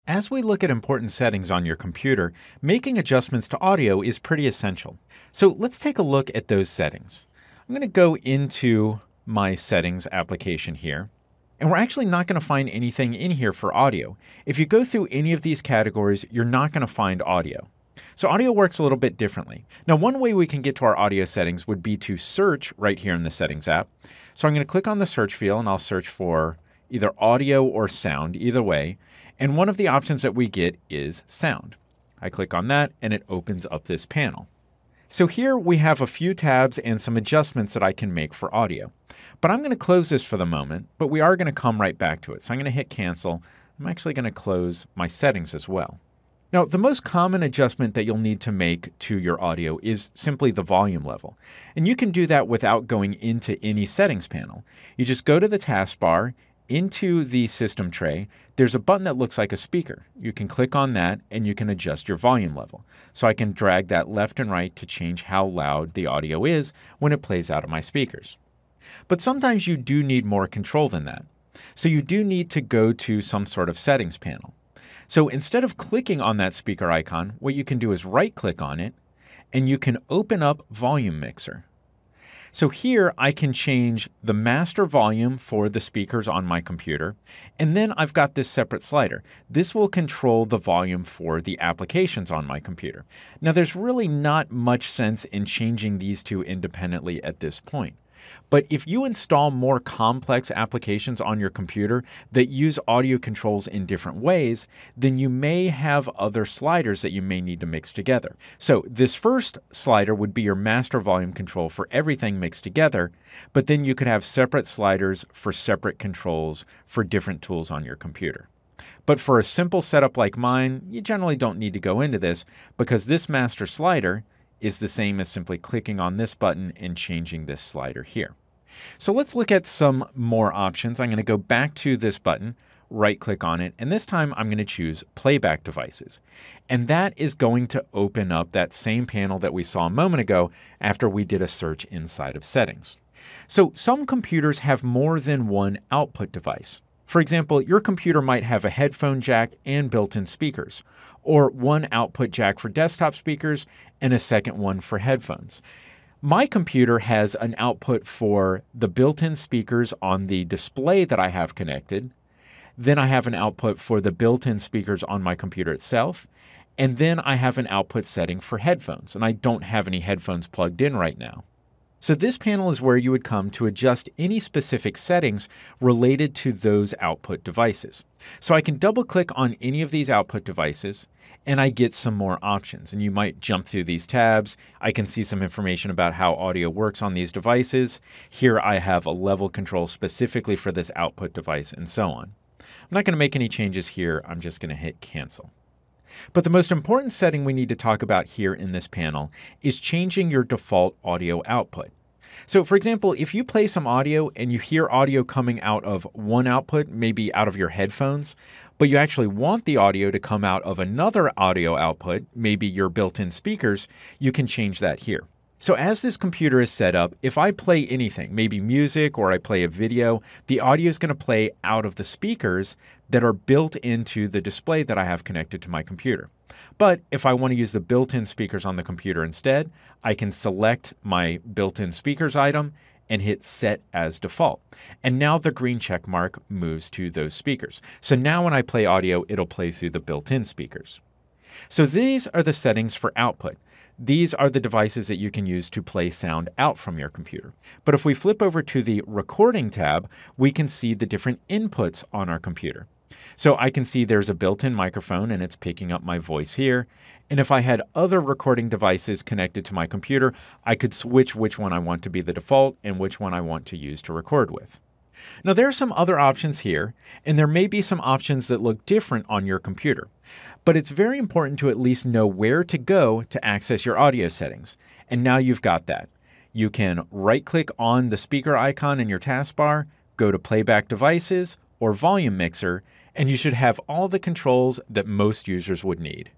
As we look at important settings on your computer, making adjustments to audio is pretty essential. So let's take a look at those settings. I'm going to go into my settings application here, and we're actually not going to find anything in here for audio. If you go through any of these categories, you're not going to find audio. So audio works a little bit differently. Now, one way we can get to our audio settings would be to search right here in the settings app. So I'm going to click on the search field and I'll search for either audio or sound, either way. And one of the options that we get is sound. I click on that and it opens up this panel. So here we have a few tabs and some adjustments that I can make for audio. But I'm going to close this for the moment, but we are going to come right back to it. So I'm going to hit cancel. I'm actually going to close my settings as well. Now, the most common adjustment that you'll need to make to your audio is simply the volume level. And you can do that without going into any settings panel. You just go to the taskbar, into the system tray, there's a button that looks like a speaker. You can click on that and you can adjust your volume level. So I can drag that left and right to change how loud the audio is when it plays out of my speakers. But sometimes you do need more control than that. So you do need to go to some sort of settings panel. So instead of clicking on that speaker icon, what you can do is right click on it and you can open up Volume Mixer. So here I can change the master volume for the speakers on my computer, and then I've got this separate slider. This will control the volume for the applications on my computer. Now there's really not much sense in changing these two independently at this point. But if you install more complex applications on your computer that use audio controls in different ways, then you may have other sliders that you may need to mix together. So this first slider would be your master volume control for everything mixed together, but then you could have separate sliders for separate controls for different tools on your computer. But for a simple setup like mine, you generally don't need to go into this because this master slider is the same as simply clicking on this button and changing this slider here. So let's look at some more options. I'm going to go back to this button, right click on it, and this time I'm going to choose Playback Devices. And that is going to open up that same panel that we saw a moment ago after we did a search inside of Settings. So some computers have more than one output device. For example, your computer might have a headphone jack and built-in speakers, or one output jack for desktop speakers and a second one for headphones. My computer has an output for the built-in speakers on the display that I have connected. Then I have an output for the built-in speakers on my computer itself. And then I have an output setting for headphones, and I don't have any headphones plugged in right now. So this panel is where you would come to adjust any specific settings related to those output devices. So I can double click on any of these output devices and I get some more options. And you might jump through these tabs. I can see some information about how audio works on these devices. Here I have a level control specifically for this output device and so on. I'm not going to make any changes here. I'm just going to hit cancel. But the most important setting we need to talk about here in this panel is changing your default audio output. So for example, if you play some audio and you hear audio coming out of one output, maybe out of your headphones, but you actually want the audio to come out of another audio output, maybe your built-in speakers, you can change that here. So as this computer is set up, if I play anything, maybe music or I play a video, the audio is going to play out of the speakers that are built into the display that I have connected to my computer. But if I want to use the built-in speakers on the computer instead, I can select my built-in speakers item and hit Set as Default. And now the green check mark moves to those speakers. So now when I play audio, it'll play through the built-in speakers. So these are the settings for output. These are the devices that you can use to play sound out from your computer. But if we flip over to the Recording tab, we can see the different inputs on our computer. So I can see there's a built-in microphone and it's picking up my voice here. And if I had other recording devices connected to my computer, I could switch which one I want to be the default and which one I want to use to record with. Now there are some other options here, and there may be some options that look different on your computer. But it's very important to at least know where to go to access your audio settings. And now you've got that. You can right-click on the speaker icon in your taskbar, go to Playback Devices or Volume Mixer, and you should have all the controls that most users would need.